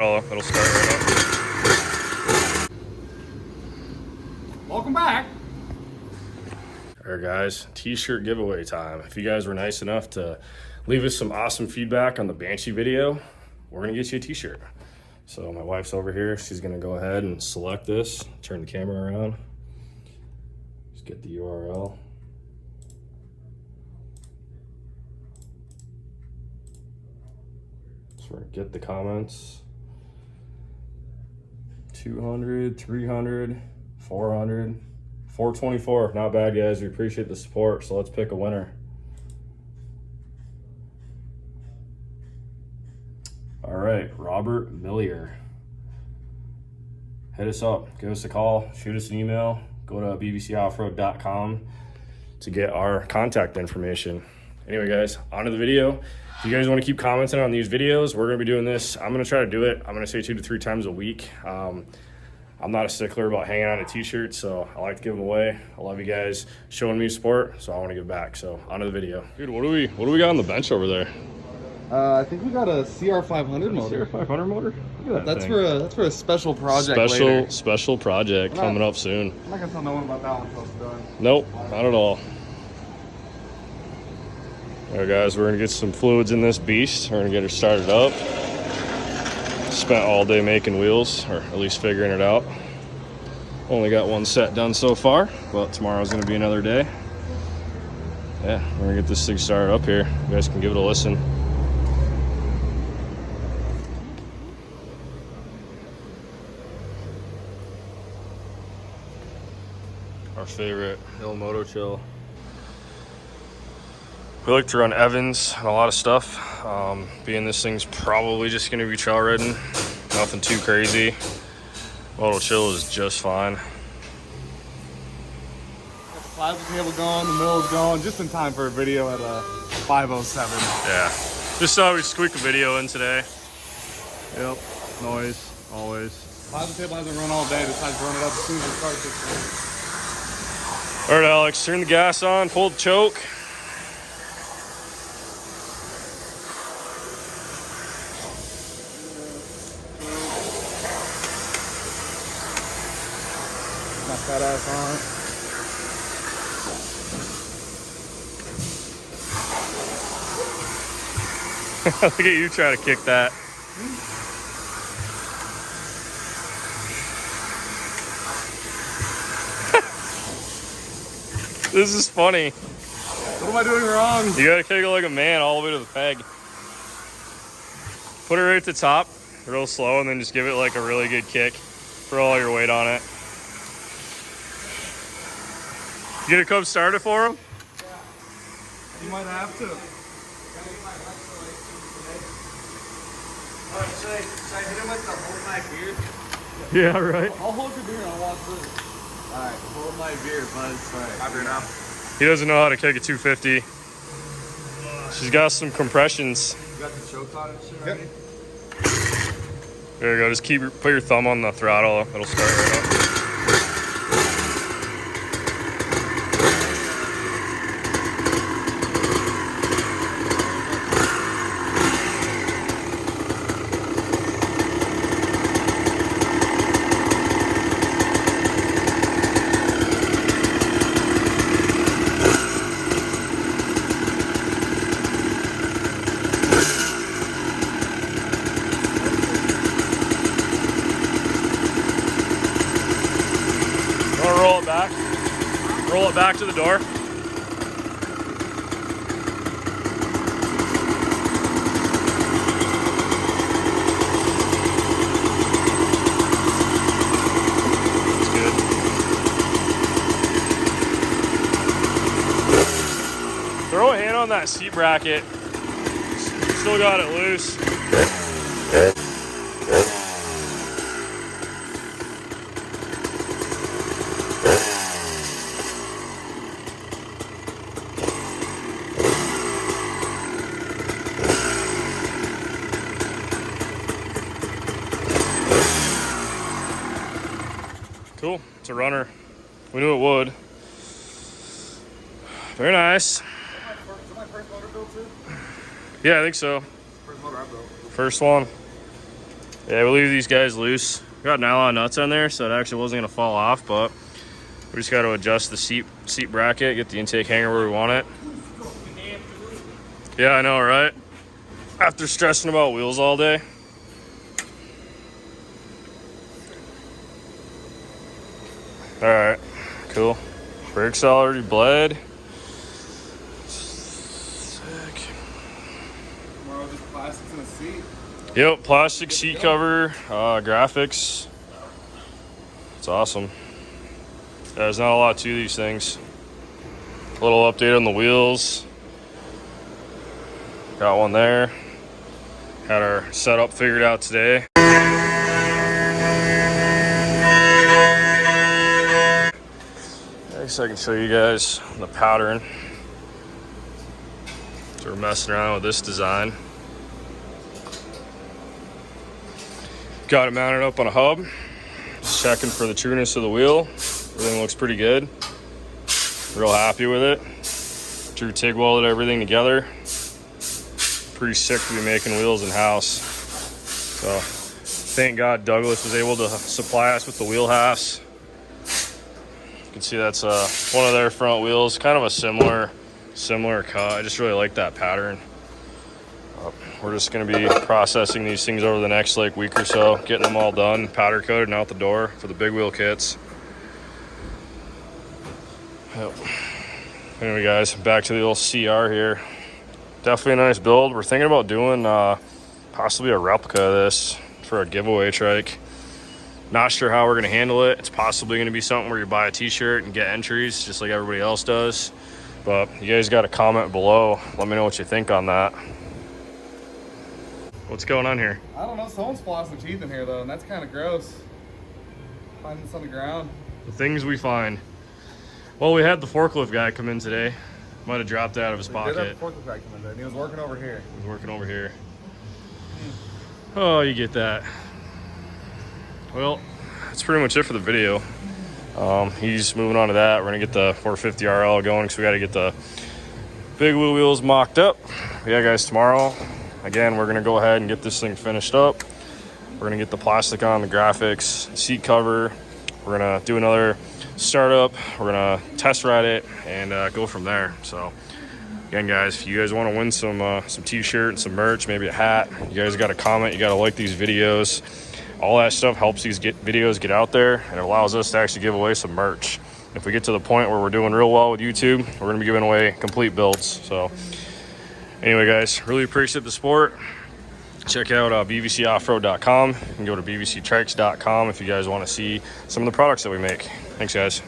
throttle, it'll start right up. Welcome back. All right, guys, t-shirt giveaway time. If you guys were nice enough to leave us some awesome feedback on the Banshee video, we're gonna get you a t-shirt. So my wife's over here. She's gonna go ahead and select this, turn the camera around. Just get the URL. So we're gonna get the comments. 200, 300, 400, 424. Not bad, guys. We appreciate the support. So let's pick a winner. All right, Robert Millier. Hit us up, give us a call, shoot us an email, go to bvcoffroad.com to get our contact information. Anyway, guys, on to the video. If you guys want to keep commenting on these videos, we're going to be doing this. I'm going to try to do it. I'm going to say 2 to 3 times a week. I'm not a stickler about hanging on a t-shirt, so I like to give them away. I love you guys showing me support, so I want to give back. So on to the video. Dude, what do we got on the bench over there? I think we got a CR500 motor. CR500 motor? Look at that thing. That's for a special project later. Special project coming up soon. I'm not gonna tell no one about that one until it's done. Nope, not at all. All right, guys, we're gonna get some fluids in this beast. We're gonna get her started up. Spent all day making wheels, or at least figuring it out. Only got one set done so far, but tomorrow's gonna be another day. Yeah, we're gonna get this thing started up here. You guys can give it a listen. Our favorite hill moto chill. We like to run Evans and a lot of stuff. Being this thing's probably just gonna be trail ridden, nothing too crazy. Moto chill is just fine. Got the plasma cable going, the mill is going, just in time for a video at 5:07. Yeah, just thought we'd squeak a video in today. Yep, noise, always. Plasma cable hasn't run all day, decided to run it up as soon as it starts this thing. All right, Alex, turn the gas on, pull the choke. Knock that ass on. Look at you try to kick that. This is funny. What am I doing wrong? You gotta kick it like a man all the way to the peg. Put it right at the top, real slow, and then just give it like a really good kick. Throw all your weight on it. You gonna come start it for him? Yeah. You might have to. Should I hit him with the hold my beer? Yeah, right. I'll hold your beer and I'll watch this. Alright, hold my beer, buzz. Alright, have your now. He doesn't know how to kick a 250. She's got some compressions. You got the choke on and shit ready? There you go. Just put your thumb on the throttle. It'll start right up. Roll it back to the door. That's good. Throw a hand on that seat bracket. Still got it loose. Cool, it's a runner. We knew it would. Very nice. Is that my first motor build too? Yeah, I think so. First motor I built. First one. Yeah, we leave these guys loose. Got nylon nuts on there, so it actually wasn't gonna fall off, but we just got to adjust the seat bracket, get the intake hanger where we want it. Yeah, I know, right? After stressing about wheels all day. All right, cool. Brakes already bled. Sick. Tomorrow, just plastics in the seat. Yep, plastic seat cover, graphics. It's awesome. Yeah, there's not a lot to these things. A little update on the wheels. Got one there. Had our setup figured out today. I guess I can show you guys the pattern. So we're messing around with this design. Got it mounted up on a hub. Just checking for the trueness of the wheel. Everything looks pretty good. Real happy with it. Drew TIG welded everything together. Pretty sick to be making wheels in-house. So thank God Douglas was able to supply us with the wheel halves. You can see that's one of their front wheels, kind of a similar cut. I just really like that pattern. We're just going to be processing these things over the next week or so, getting them all done, powder coated and out the door for the big wheel kits. Yep. Anyway, guys, back to the old CR here. Definitely a nice build. We're thinking about doing possibly a replica of this for a giveaway trike. Not sure how we're going to handle it. It's possibly going to be something where you buy a t-shirt and get entries just like everybody else does. But you guys got to comment below. Let me know what you think on that. What's going on here? I don't know. Someone's flossing teeth in here, though, and that's kind of gross. Finding this on the ground. The things we find. Well, we had the forklift guy come in today. Might have dropped it out of his pocket. Did have the forklift guy come in there, and he was working over here. He was working over here. Oh, you get that. Well, that's pretty much it for the video. He's moving on to that. We're gonna get the 450 RL going because we got to get the big wheel wheels mocked up. But yeah, guys, tomorrow, again, we're gonna go ahead and get this thing finished up. We're gonna get the plastic on, the graphics, seat cover. We're gonna do another startup. We're gonna test ride it and go from there. So again, guys, if you guys want to win some t-shirt and some merch, maybe a hat, you guys got to comment. You got to like these videos. All that stuff helps these videos get out there, and it allows us to actually give away some merch. If we get to the point where we're doing real well with YouTube, we're gonna be giving away complete builds. So anyway, guys, really appreciate the support. Check out BVCoffroad.com and go to BVCTRIKES.com if you guys want to see some of the products that we make. Thanks, guys.